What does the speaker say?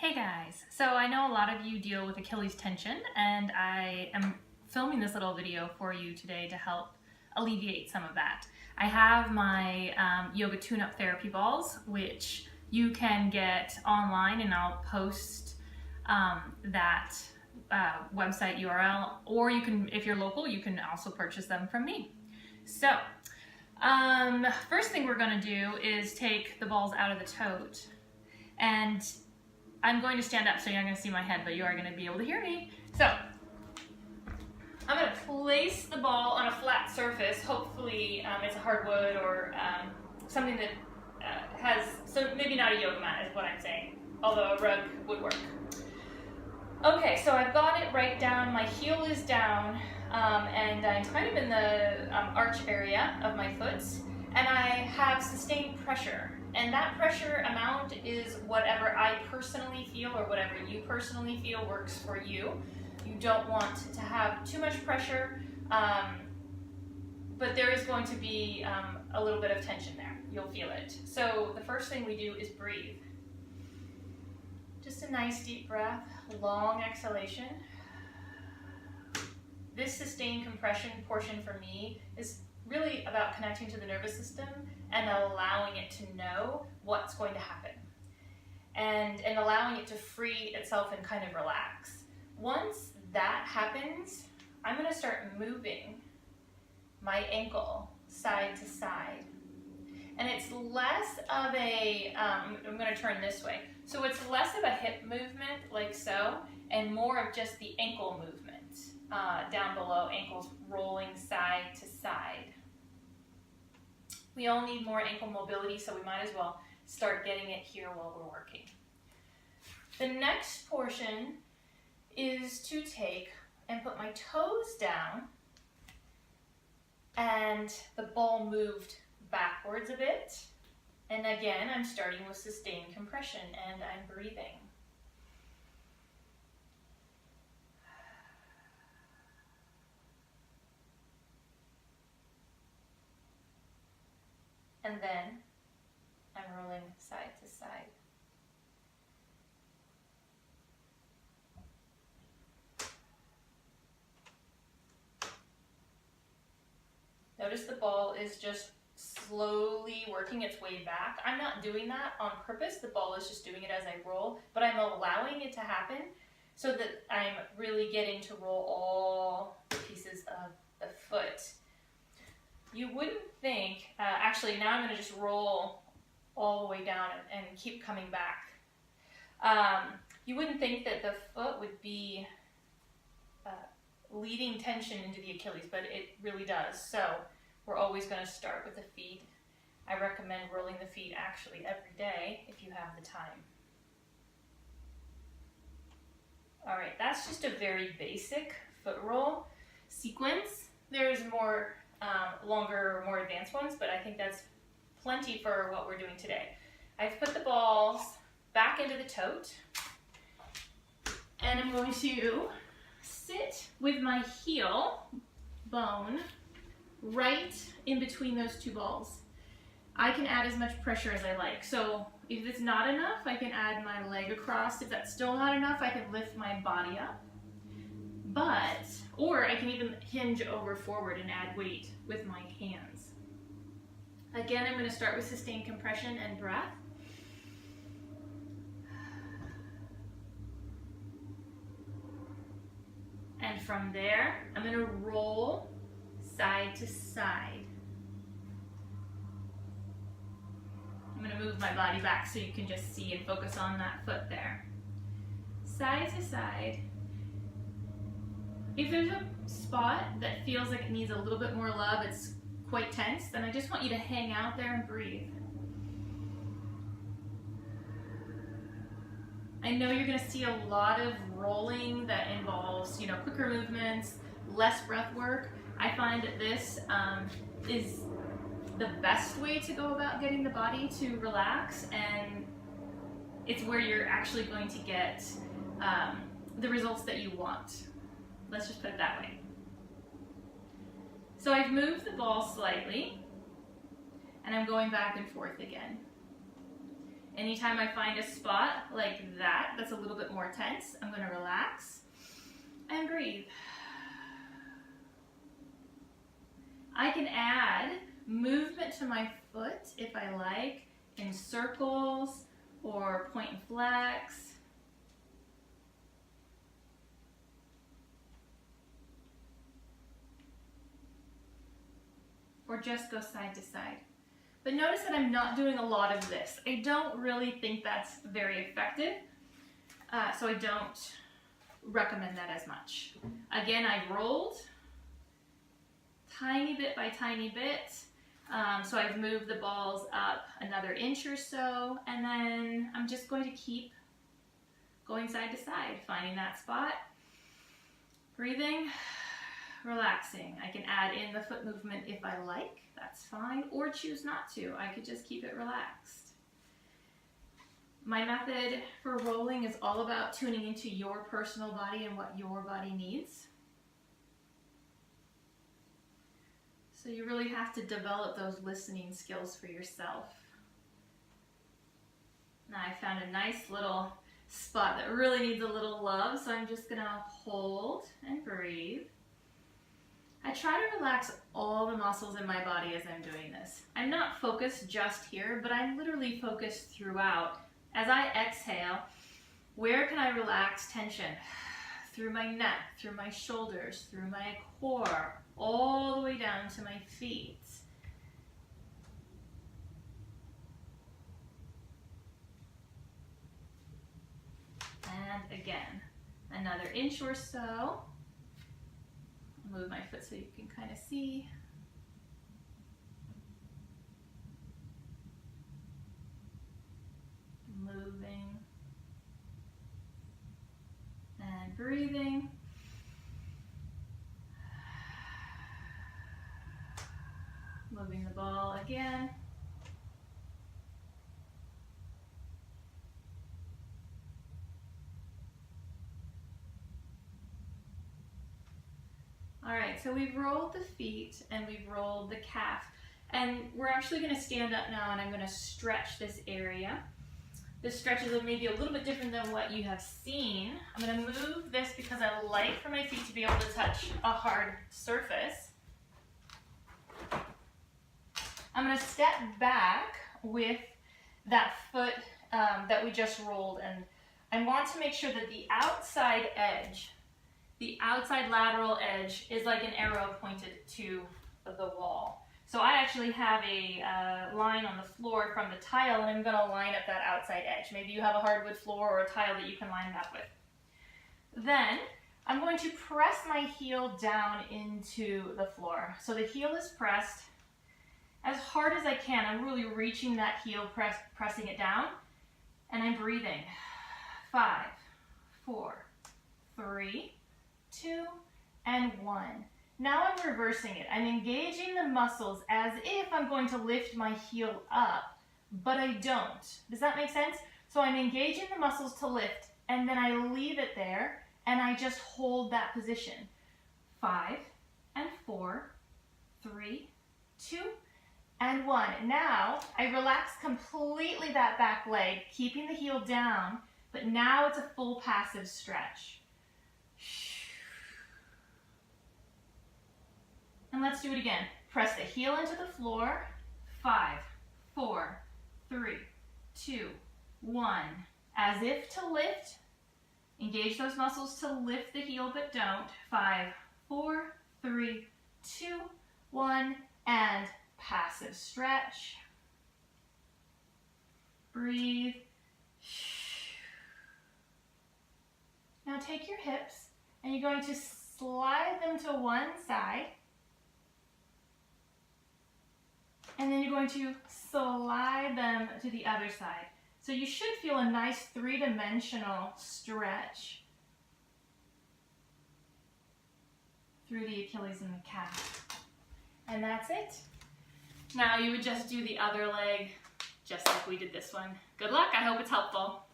Hey guys, so I know a lot of you deal with Achilles tension, and I am filming this little video for you today to help alleviate some of that. I have my yoga tune-up therapy balls, which you can get online, and I'll post that website URL, or you can, if you're local, you can also purchase them from me. So, first thing we're going to do is take the balls out of the tote, and I'm going to stand up so you're not going to see my head, but you are going to be able to hear me. So, I'm going to place the ball on a flat surface. Hopefully it's a hardwood or something that has, so maybe not a yoga mat is what I'm saying, although a rug would work. Okay, so I've got it right down, my heel is down, and I'm kind of in the arch area of my foot, and I have sustained pressure. And that pressure amount is whatever I personally feel or whatever you personally feel works for you. You don't want to have too much pressure, but there is going to be a little bit of tension there. You'll feel it. So the first thing we do is breathe. Just a nice deep breath, long exhalation. This sustained compression portion for me is really about connecting to the nervous system and allowing it to know what's going to happen and allowing it to free itself and kind of relax. Once that happens, I'm going to start moving my ankle side to side. And it's less of a, I'm going to turn this way. So it's less of a hip movement like so, and more of just the ankle movement down below, ankles rolling side to side. We all need more ankle mobility, so we might as well start getting it here while we're working. The next portion is to take and put my toes down, and the ball moved backwards a bit. And again, I'm starting with sustained compression, and I'm breathing. And then I'm rolling side to side. Notice the ball is just slowly working its way back. I'm not doing that on purpose. The ball is just doing it as I roll, but I'm allowing it to happen so that I'm really getting to roll all the pieces of the foot. You wouldn't think, actually now I'm going to just roll all the way down and keep coming back. You wouldn't think that the foot would be leading tension into the Achilles, but it really does. So we're always going to start with the feet. I recommend rolling the feet actually every day if you have the time. All right, that's just a very basic foot roll sequence. There's more longer, more advanced ones, but I think that's plenty for what we're doing today. I've put the balls back into the tote, and I'm going to sit with my heel bone right in between those two balls. I can add as much pressure as I like. So if it's not enough, I can add my leg across. If that's still not enough, I can lift my body up. Or I can even hinge over forward and add weight with my hands. Again, I'm going to start with sustained compression and breath. And from there, I'm going to roll side to side. I'm going to move my body back so you can just see and focus on that foot there. Side to side. If there's a spot that feels like it needs a little bit more love, it's quite tense, then I just want you to hang out there and breathe. I know you're going to see a lot of rolling that involves, quicker movements, less breath work. I find that this is the best way to go about getting the body to relax, and it's where you're actually going to get the results that you want. Let's just put it that way. So I've moved the ball slightly, and I'm going back and forth again. Anytime I find a spot like that, that's a little bit more tense, I'm going to relax and breathe. I can add movement to my foot if I like, in circles or point and flex. Or just go side to side. But notice that I'm not doing a lot of this. I don't really think that's very effective, so I don't recommend that as much. Again, I rolled tiny bit by tiny bit, so I've moved the balls up another inch or so, and then I'm just going to keep going side to side, finding that spot, breathing, relaxing. I can add in the foot movement if I like, that's fine, or choose not to. I could just keep it relaxed. My method for rolling is all about tuning into your personal body and what your body needs. So you really have to develop those listening skills for yourself. Now I found a nice little spot that really needs a little love, so I'm just gonna hold and breathe. I try to relax all the muscles in my body as I'm doing this. I'm not focused just here, but I'm literally focused throughout. As I exhale, where can I relax tension? Through my neck, through my shoulders, through my core, all the way down to my feet. And again, another inch or so. Move my foot so you can kind of see. Moving and breathing. Moving the ball again. All right, so we've rolled the feet and we've rolled the calf, and we're actually going to stand up now and I'm going to stretch this area. This stretch is maybe a little bit different than what you have seen. I'm going to move this because I like for my feet to be able to touch a hard surface. I'm going to step back with that foot that we just rolled, and I want to make sure that the outside edge, the outside lateral edge, is like an arrow pointed to the wall. So I actually have a line on the floor from the tile, and I'm going to line up that outside edge. Maybe you have a hardwood floor or a tile that you can line that with. Then I'm going to press my heel down into the floor. So the heel is pressed as hard as I can. I'm really reaching that heel, pressing it down, and I'm breathing. 5, 4, 3, 2, and 1. Now I'm reversing it. I'm engaging the muscles as if I'm going to lift my heel up, but I don't. Does that make sense? So I'm engaging the muscles to lift, and then I leave it there, and I just hold that position. 5 and 4, 3, 2, and 1. Now I relax completely that back leg, keeping the heel down, but now it's a full passive stretch. And let's do it again. Press the heel into the floor. 5, 4, 3, 2, 1. As if to lift. Engage those muscles to lift the heel, but don't. 5, 4, 3, 2, 1, and passive stretch. Breathe. Now take your hips and you're going to slide them to one side. And then you're going to slide them to the other side. So you should feel a nice three-dimensional stretch through the Achilles and the calf. And that's it. Now you would just do the other leg just like we did this one. Good luck, I hope it's helpful.